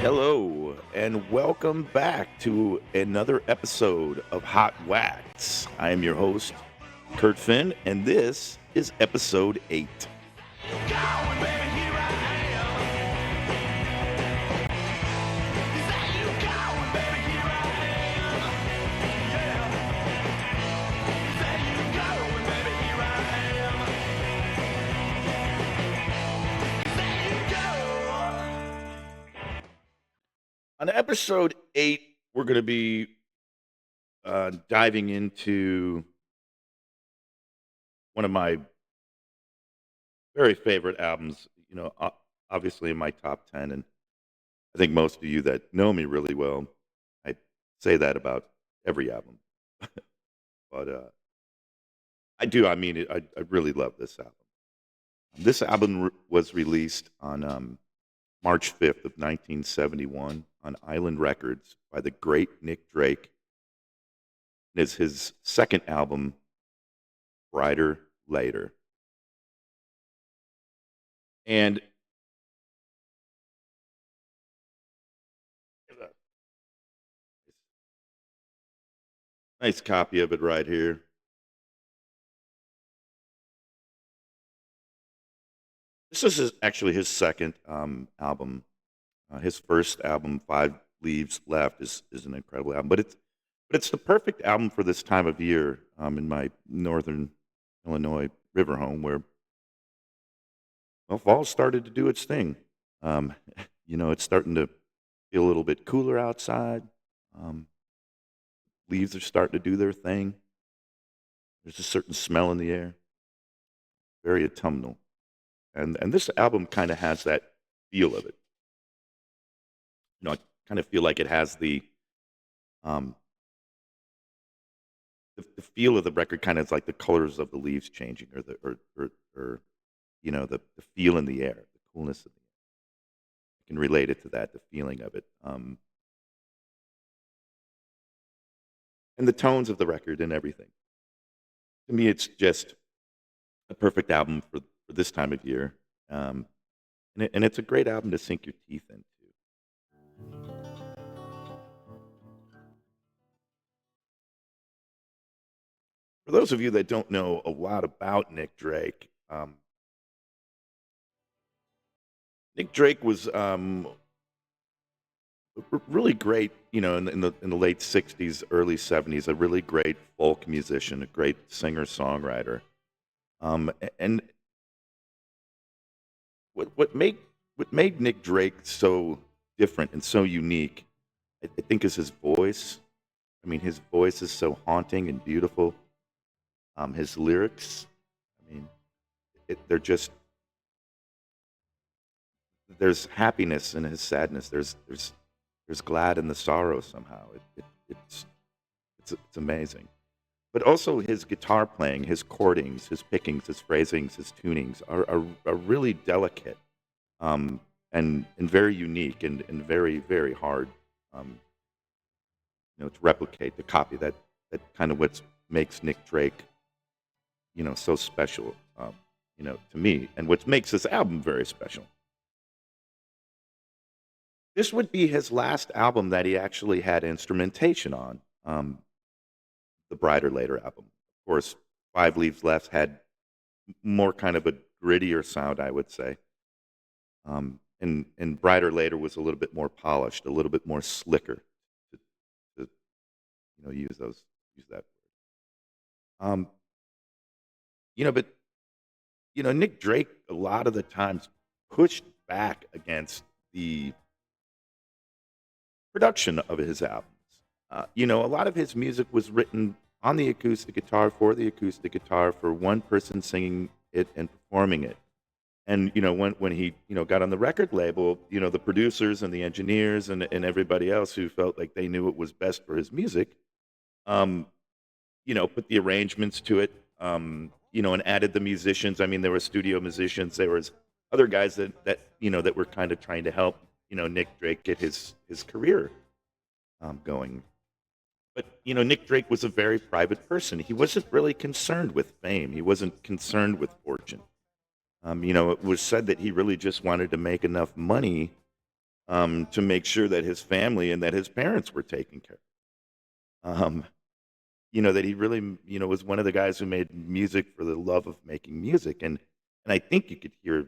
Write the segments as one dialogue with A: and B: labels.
A: Hello, and welcome back to another episode of Hot Wax. I am your host, Kurt Finn, and this is episode 8. On episode 8, we're going to be diving into one of my very favorite albums, obviously in my top 10. And I think most of you that know me really well, I say that about every album. But I do, I mean it. I really love this album. This album was released on March 5th of 1971 on Island Records by the great Nick Drake. It is his second album, Bryter Layter. And nice copy of it right here. This is actually his second album. His first album, Five Leaves Left, is an incredible album. But it's the perfect album for this time of year in my northern Illinois river home, where fall started to do its thing. Um, it's starting to feel a little bit cooler outside. Um, Leaves are starting to do their thing. There's a certain smell in the air, very autumnal, and this album kind of has that feel of it. I kind of feel like it has um, the feel of the record, kind of like the colors of the leaves changing, or the feel in the air, the coolness of the air. I can relate it to that, the feeling of it, and the tones of the record and everything. To me, it's just a perfect album for this time of year, and it's a great album to sink your teeth into. For those of you that don't know a lot about Nick Drake, Nick Drake was really great, in the late '60s, early '70s. A really great folk musician, a great singer songwriter. And what made Nick Drake so different and so unique, I think, is his voice. I mean, his voice is so haunting and beautiful. His lyrics, I mean, they're just, there's happiness in his sadness. There's glad in the sorrow somehow. It's amazing. But also his guitar playing, his chordings, his pickings, his phrasings, his tunings are really delicate, and very unique, and very, very hard, um, to replicate, to copy. That kind of what makes Nick Drake, so special, to me, and what makes this album very special. This would be his last album that he actually had instrumentation on, the Bryter Layter album. Of course, Five Leaves Left had more kind of a grittier sound, I would say. And Bryter Layter was a little bit more polished, a little bit more slicker, to use that word. But Nick Drake a lot of the times pushed back against the production of his albums. A lot of his music was written on the acoustic guitar, for the acoustic guitar, for one person singing it and performing it. And when he got on the record label, the producers and the engineers and everybody else who felt like they knew what was best for his music, um, put the arrangements to it, and added the musicians. I mean, there were studio musicians. There was other guys that were kind of trying to help Nick Drake get his career going. But Nick Drake was a very private person. He wasn't really concerned with fame. He wasn't concerned with fortune. It was said that he really just wanted to make enough money to make sure that his family and that his parents were taken care of. That he really, was one of the guys who made music for the love of making music, and I think you could hear,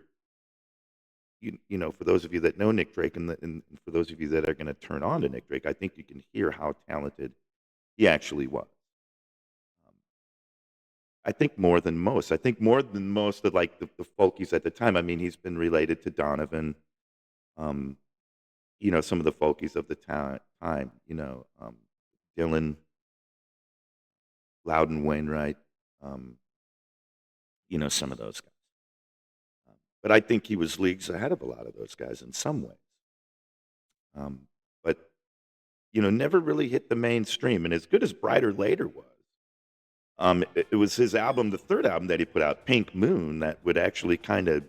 A: for those of you that know Nick Drake, and for those of you that are going to turn on to Nick Drake, I think you can hear how talented he actually was. Um, I think more than most. I think more than most of like the folkies at the time. I mean, he's been related to Donovan. Um, some of the folkies of the time. Dylan, Loudon Wainwright. Um, some of those guys. But I think he was leagues ahead of a lot of those guys in some ways. But never really hit the mainstream. And as good as Bryter Layter was, it was his album, the third album that he put out, Pink Moon, that would actually kind of,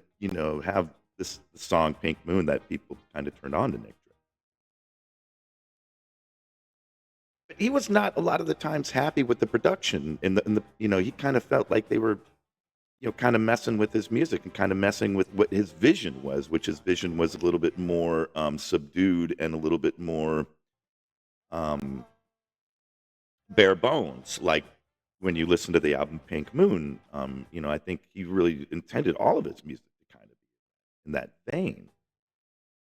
A: have this the song Pink Moon that people kind of turned on to Nick Drake. But he was not a lot of the times happy with the production. He kind of felt like they were, kind of messing with his music and kind of messing with what his vision was, which his vision was a little bit more subdued and a little bit more um, bare bones. Like when you listen to the album Pink Moon, I think he really intended all of his music to kind of be in that vein.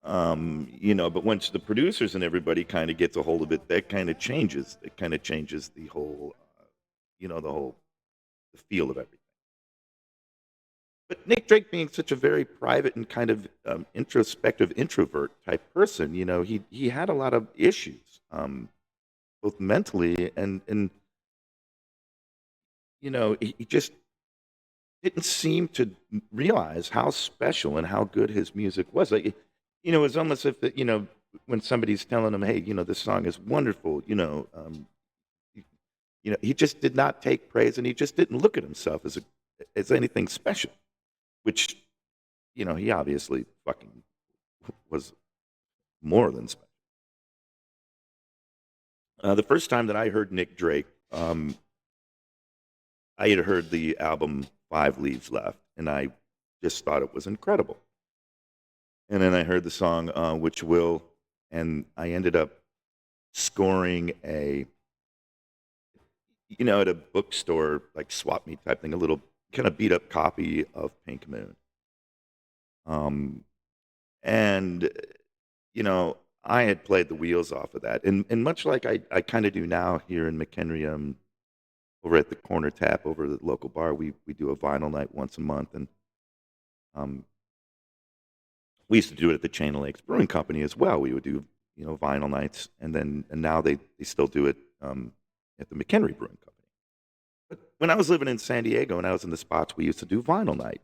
A: But once the producers and everybody kind of gets a hold of it, that kind of changes. It kind of changes the whole, the whole the feel of everything. But Nick Drake being such a very private and kind of introspective introvert type person, he had a lot of issues, both mentally and he just didn't seem to realize how special and how good his music was. Like, it was almost if when somebody's telling him, "Hey, this song is wonderful," he just did not take praise, and he just didn't look at himself as anything special, which he obviously fucking was more than special. The first time that I heard Nick Drake, I had heard the album Five Leaves Left, and I just thought it was incredible. And then I heard the song Which Will, and I ended up scoring at a bookstore, like swap meet type thing, a little kind of beat up copy of Pink Moon. Um, and, I had played the wheels off of that. And much like I kind of do now here in McHenry, over at the Corner Tap over at the local bar, we do a vinyl night once a month. And um, we used to do it at the Chain of Lakes Brewing Company as well. We would do, vinyl nights. And now they still do it at the McHenry Brewing Company. But when I was living in San Diego and I was in the spots, we used to do vinyl night.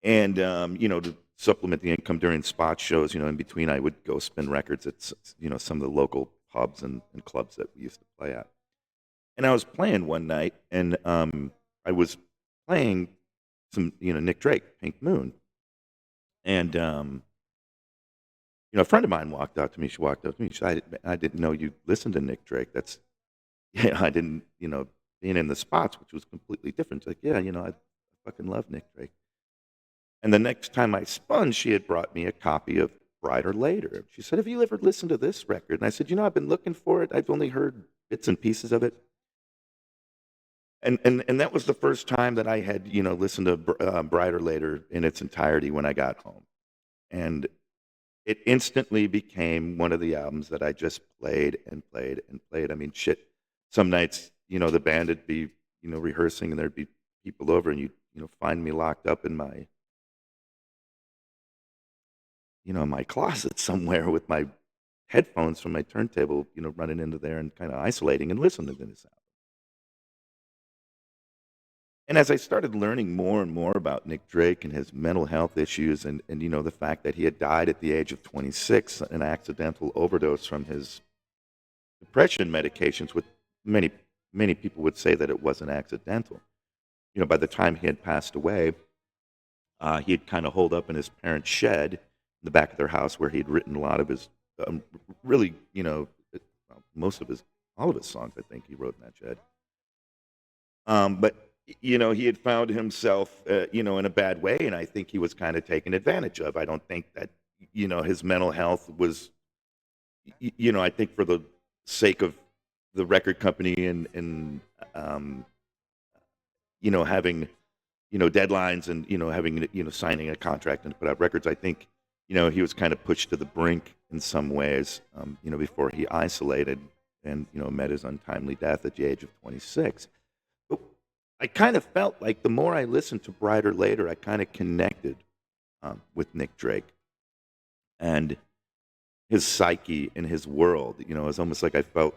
A: And, to supplement the income during spot shows, in between, I would go spin records at, some of the local pubs and clubs that we used to play at. And I was playing one night, and I was playing some, Nick Drake, Pink Moon. And, a friend of mine walked out to me. She walked up to me. She said, I didn't know you listened to Nick Drake. That's, yeah, I didn't, being in the spots, which was completely different. She's like, yeah, I fucking love Nick Drake. And the next time I spun, she had brought me a copy of Bryter Layter. She said, have you ever listened to this record? And I said, I've been looking for it. I've only heard bits and pieces of it. And that was the first time that I had, listened to Bryter Layter in its entirety when I got home. And it instantly became one of the albums that I just played and played and played. I mean, shit, some nights, the band would be, rehearsing and there'd be people over and you'd, find me locked up in my, my closet somewhere with my headphones from my turntable, running into there and kind of isolating and listening to this album. And as I started learning more and more about Nick Drake and his mental health issues and the fact that he had died at the age of 26, an accidental overdose from his depression medications, with many, many people would say that it wasn't accidental. By the time he had passed away, he had kind of holed up in his parents' shed in the back of their house where he had written a lot of his, really, most of his, all of his songs, I think he wrote in that shed. But he had found himself, in a bad way, and I think he was kind of taken advantage of. I don't think that his mental health was, I think for the sake of the record company and um, having, deadlines and, having, signing a contract and to put out records, I think, he was kind of pushed to the brink in some ways, before he isolated and, met his untimely death at the age of 26. But I kind of felt like the more I listened to Bryter Layter, I kind of connected with Nick Drake and his psyche and his world. It was almost like I felt,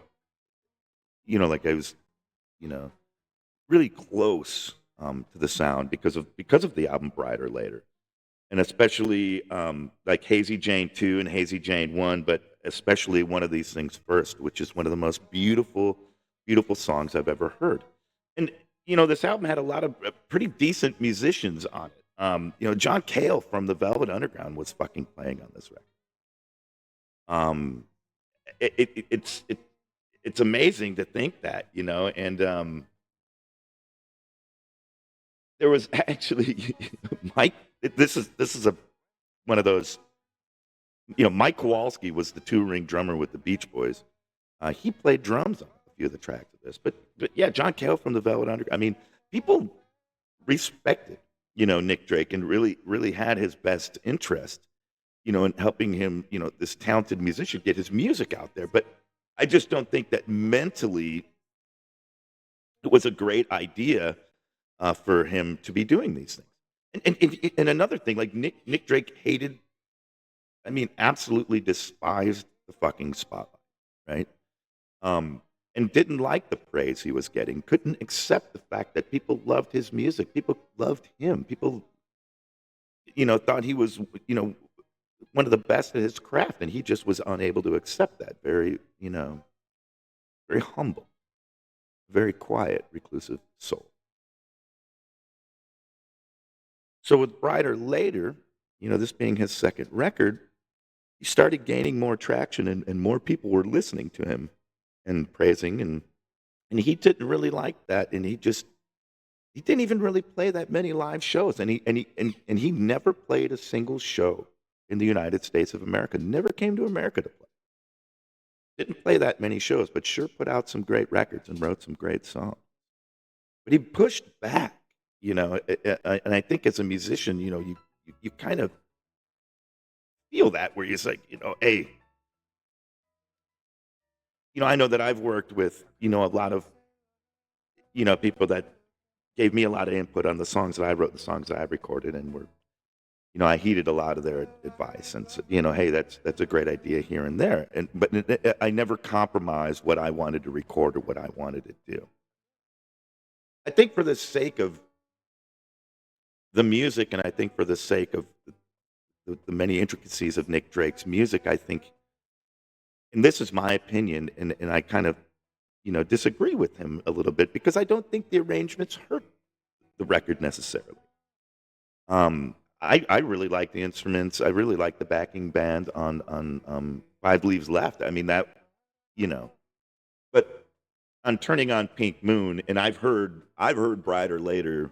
A: like I was, you know, really close to the sound because of the album Bryter Layter, and especially like Hazy Jane 2 and Hazy Jane 1, but especially One of These Things First, which is one of the most beautiful, beautiful songs I've ever heard. And this album had a lot of pretty decent musicians on it. John Cale from the Velvet Underground was fucking playing on this record. Um, it's amazing to think that, and there was actually Mike. This is a one of those. Mike Kowalski was the two-ring drummer with the Beach Boys. He played drums on a few of the tracks of this, but yeah, John Cale from the Velvet Underground. I mean, people respected Nick Drake and really had his best interest in helping him, this talented musician, get his music out there. But I just don't think that mentally it was a great idea for him to be doing these things. And another thing, like Nick Drake hated, I mean, absolutely despised the fucking spotlight, right? And didn't like the praise he was getting, couldn't accept the fact that people loved his music, people loved him, people, thought he was, one of the best at his craft, and he just was unable to accept that. Very, very humble, very quiet, reclusive soul. So with Bryter Layter, this being his second record, he started gaining more traction, and more people were listening to him and praising, and he didn't really like that, and he didn't even really play that many live shows, and he never played a single show in the United States of America. Never came to America to play. Didn't play that many shows, but sure put out some great records and wrote some great songs. But he pushed back, and I think as a musician, you kind of feel that where you're like, hey, I know that I've worked with, a lot of, people that gave me a lot of input on the songs that I wrote, the songs that I recorded, and were, I heeded a lot of their advice and said, hey, that's a great idea here and there. But I never compromised what I wanted to record or what I wanted to do. I think for the sake of the music, and I think for the sake of the many intricacies of Nick Drake's music, I think, and this is my opinion, and I kind of, disagree with him a little bit because I don't think the arrangements hurt the record necessarily. I really like the instruments. I really like the backing band on Five Leaves Left. I mean that, you know, but on Turning on Pink Moon, and I've heard Bryter Layter.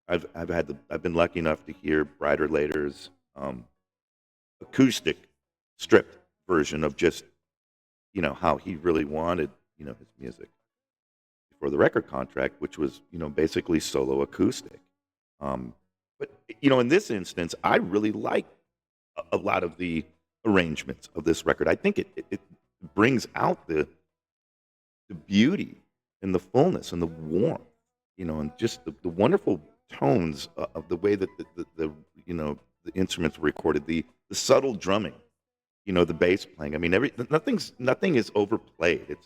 A: I've been lucky enough to hear Bryter Layter's acoustic stripped version of just how he really wanted his music for the record contract, which was basically solo acoustic. Um, but in this instance, I really like a lot of the arrangements of this record. I think it brings out the beauty and the fullness and the warmth, and just the wonderful tones of the way that the instruments were recorded, the subtle drumming, the bass playing. I mean, nothing is overplayed.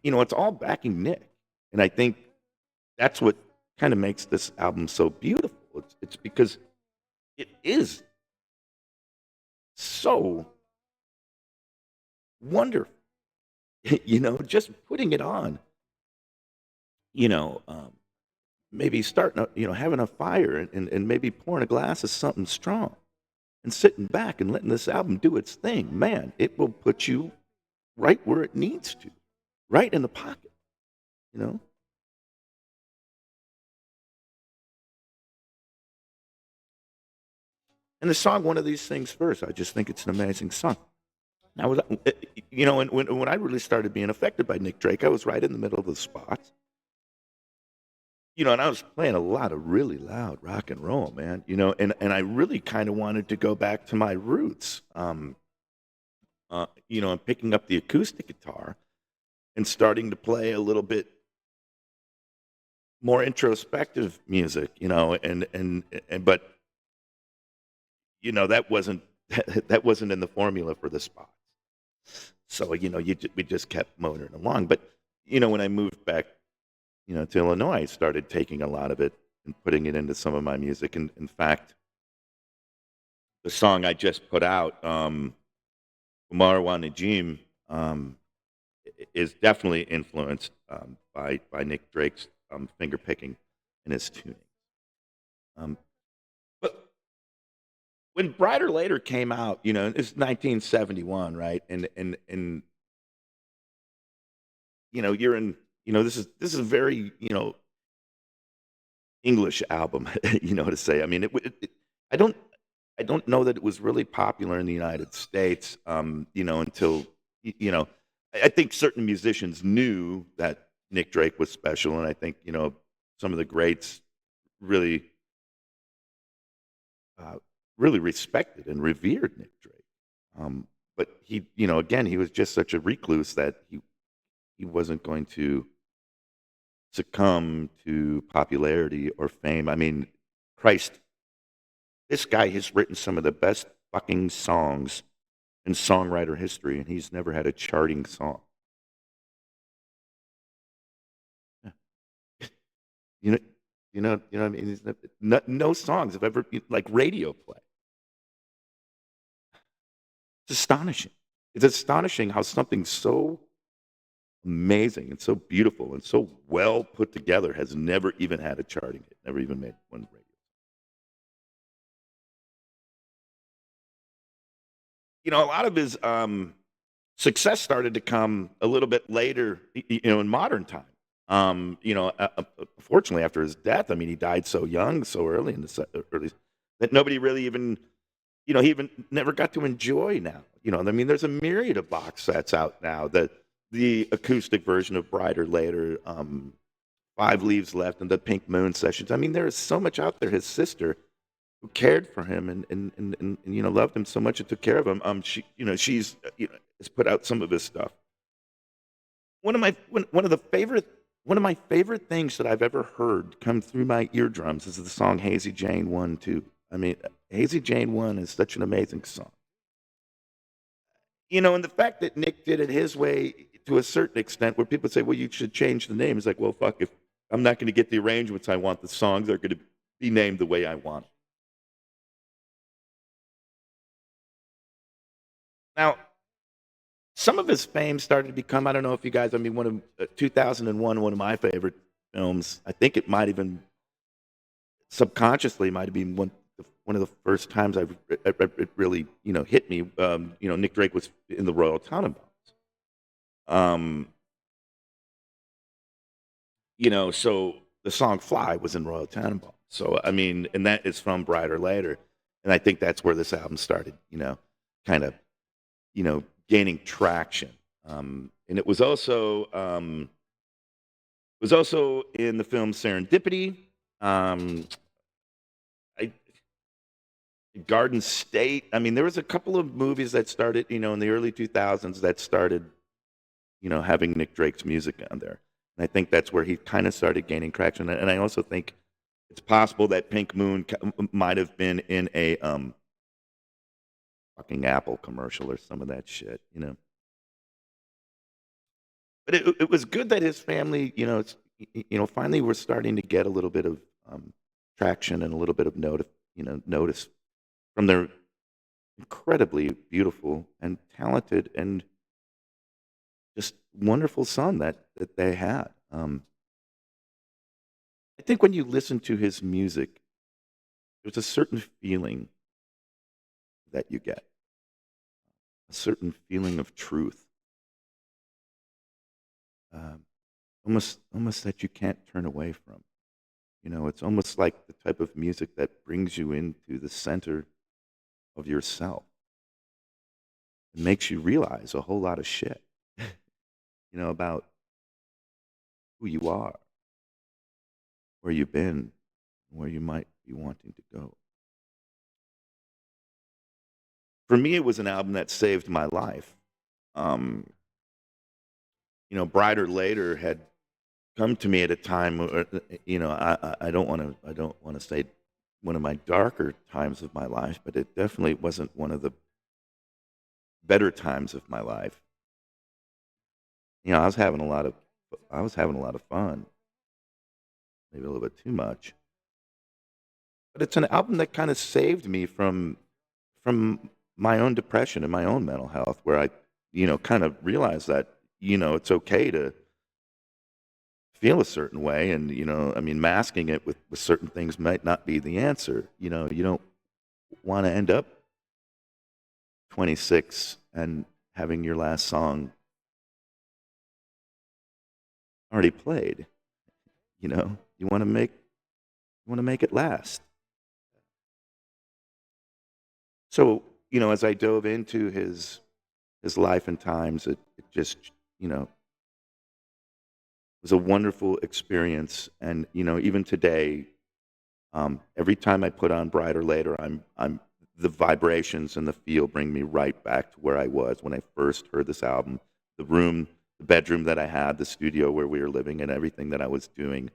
A: It's all backing Nick, and I think that's what kind of makes this album so beautiful. It's because it is so wonderful. Just putting it on. You know, um, Maybe starting, having a fire and maybe pouring a glass of something strong and sitting back and letting this album do its thing. Man, it will put you right where it needs to, right in the pocket. You know. And the song "One of These Things First," I just think it's an amazing song. I was, and when I really started being affected by Nick Drake, I was right in the middle of the spots, and I was playing a lot of really loud rock and roll, man, and I really kind of wanted to go back to my roots, and picking up the acoustic guitar and starting to play a little bit more introspective music, but that wasn't that wasn't in the formula for the spots. So we just kept motoring along. But when I moved back, to Illinois, I started taking a lot of it and putting it into some of my music. And in fact, the song I just put out, Marwa Najim, is definitely influenced by Nick Drake's finger picking and his tuning. Um, but when Bryter Layter came out, it's 1971, right? And you're in, this is a very English album, to say. I mean, I don't I don't know that it was really popular in the United States, until I think certain musicians knew that Nick Drake was special, and I think some of the greats really, uh, really respected and revered Nick Drake. But again, he was just such a recluse that he wasn't going to succumb to popularity or fame. I mean, Christ, this guy has written some of the best fucking songs in songwriter history, and he's never had a charting song. Yeah. You know, what I mean. No songs have ever been like radio play. It's astonishing. It's astonishing how something so amazing and so beautiful and so well put together has never even had a charting hit, never even made one radio. A lot of his success started to come a little bit later, in modern time. Fortunately, after his death, I mean, he died so young, so early in the early that nobody really even, he even never got to enjoy now. I mean, there's a myriad of box sets out now. The acoustic version of Bryter Later, Five Leaves Left, and the Pink Moon sessions. I mean, there is so much out there. His sister, who cared for him and loved him so much and took care of him. She's has put out some of his stuff. One of my favorite things that I've ever heard come through my eardrums is the song Hazy Jane 1 2. I mean, Hazy Jane 1 is such an amazing song. And the fact that Nick did it his way to a certain extent, where people say, well, you should change the name. It's like, well, fuck, if I'm not going to get the arrangements I want, the songs are going to be named the way I want. Now, some of his fame started to become, I don't know if you guys, I mean, 2001, one of my favorite films. I think it might even subconsciously might have been one of the first times it really, hit me. Nick Drake was in the Royal Tenenbaums. Um, so the song "Fly" was in Royal Tenenbaums. So I mean, and that is from Bryter Layter, and I think that's where this album started. Kind of, gaining traction. And it was also in the film Serendipity. I Garden State. I mean, there was a couple of movies that started, in the early 2000s that started, having Nick Drake's music on there. And I think that's where he kind of started gaining traction. And I also think it's possible that Pink Moon might have been in a fucking Apple commercial or some of that shit. But it was good that his family, finally were starting to get a little bit of traction and a little bit of notice from their incredibly beautiful and talented and just wonderful son that they had. I think when you listen to his music, there's a certain feeling that you get, a certain feeling of truth, um, almost that you can't turn away from. It's almost like the type of music that brings you into the center of yourself. It makes you realize a whole lot of shit, about who you are, where you've been, where you might be wanting to go. For me, it was an album that saved my life. Um, Bryter Layter had come to me at a time where, I don't want to say one of my darker times of my life, but it definitely wasn't one of the better times of my life. I was having a lot of fun, maybe a little bit too much. But it's an album that kind of saved me from my own depression and my own mental health, where I, kind of realized that, it's okay to feel a certain way, and masking it with certain things might not be the answer. You don't want to end up 26 and having your last song already played. You want to make it last. So, as I dove into his life and times, it just, was a wonderful experience. And, even today, every time I put on Bryter Later, I'm the vibrations and the feel bring me right back to where I was when I first heard this album. The room, the bedroom that I had, the studio where we were living, and everything that I was doing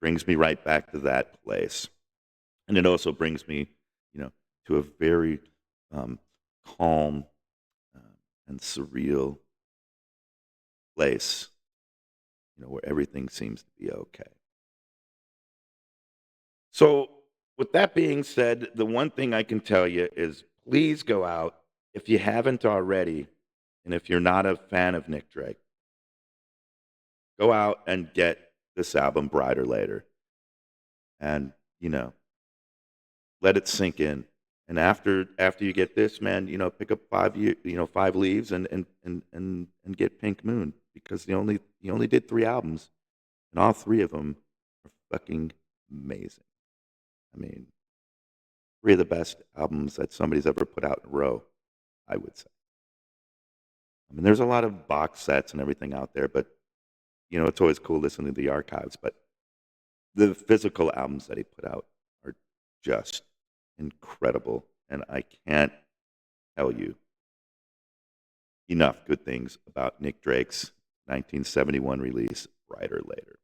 A: brings me right back to that place. And it also brings me, to a very um, calm uh, and surreal place, where everything seems to be okay. So, with that being said, the one thing I can tell you is please go out, if you haven't already, and if you're not a fan of Nick Drake, go out and get this album, Bryter Later, and, let it sink in. And after you get this, man, pick up 5 leaves and get Pink Moon, because he only did 3 albums, and all 3 of them are fucking amazing. I mean, 3 of the best albums that somebody's ever put out in a row, I would say. I mean, there's a lot of box sets and everything out there, but it's always cool listening to the archives. But the physical albums that he put out are just incredible, and I can't tell you enough good things about Nick Drake's 1971 release, Bryter Later.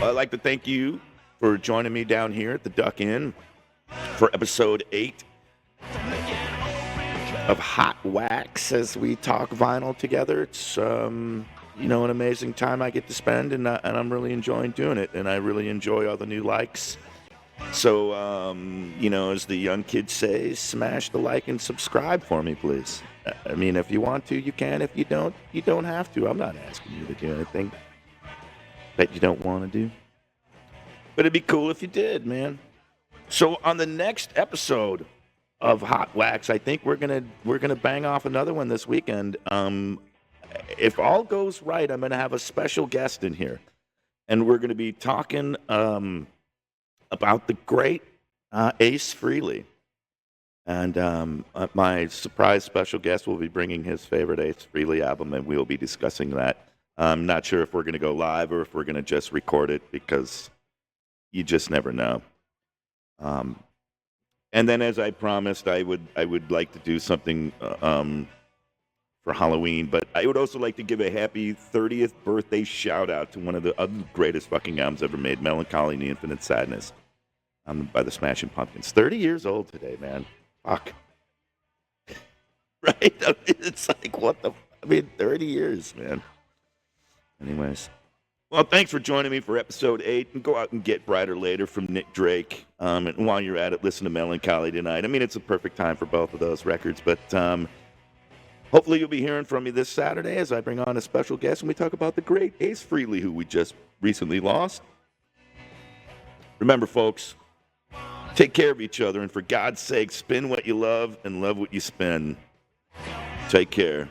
A: I'd like to thank you for joining me down here at the Duck Inn for episode 8 of Hot Wax as we talk vinyl together. It's an amazing time I get to spend, and I'm really enjoying doing it, and I really enjoy all the new likes. So, as the young kids say, smash the like and subscribe for me, please. I mean, if you want to, you can. If you don't, you don't have to. I'm not asking you to do anything that you don't want to do. But it'd be cool if you did, man. So on the next episode of Hot Wax, I think we're gonna bang off another one this weekend. If all goes right, I'm gonna have a special guest in here, and we're gonna be talking about the great Ace Frehley. And my surprise special guest will be bringing his favorite Ace Frehley album, and we'll be discussing that. I'm not sure if we're going to go live or if we're going to just record it, because you just never know. And then, as I promised, I would like to do something for Halloween, but I would also like to give a happy 30th birthday shout out to one of the greatest fucking albums ever made, Melancholy and the Infinite Sadness, by the Smashing Pumpkins. 30 years old today, man. Fuck. Right? I mean, it's like, what the... 30 years, man. Anyways. Well, thanks for joining me for episode 8. And go out and get Bryter Later from Nick Drake. And while you're at it, listen to Melancholy tonight. I mean, it's a perfect time for both of those records. But hopefully you'll be hearing from me this Saturday as I bring on a special guest and we talk about the great Ace Frehley, who we just recently lost. Remember, folks, take care of each other, and for God's sake, spin what you love and love what you spin. Take care.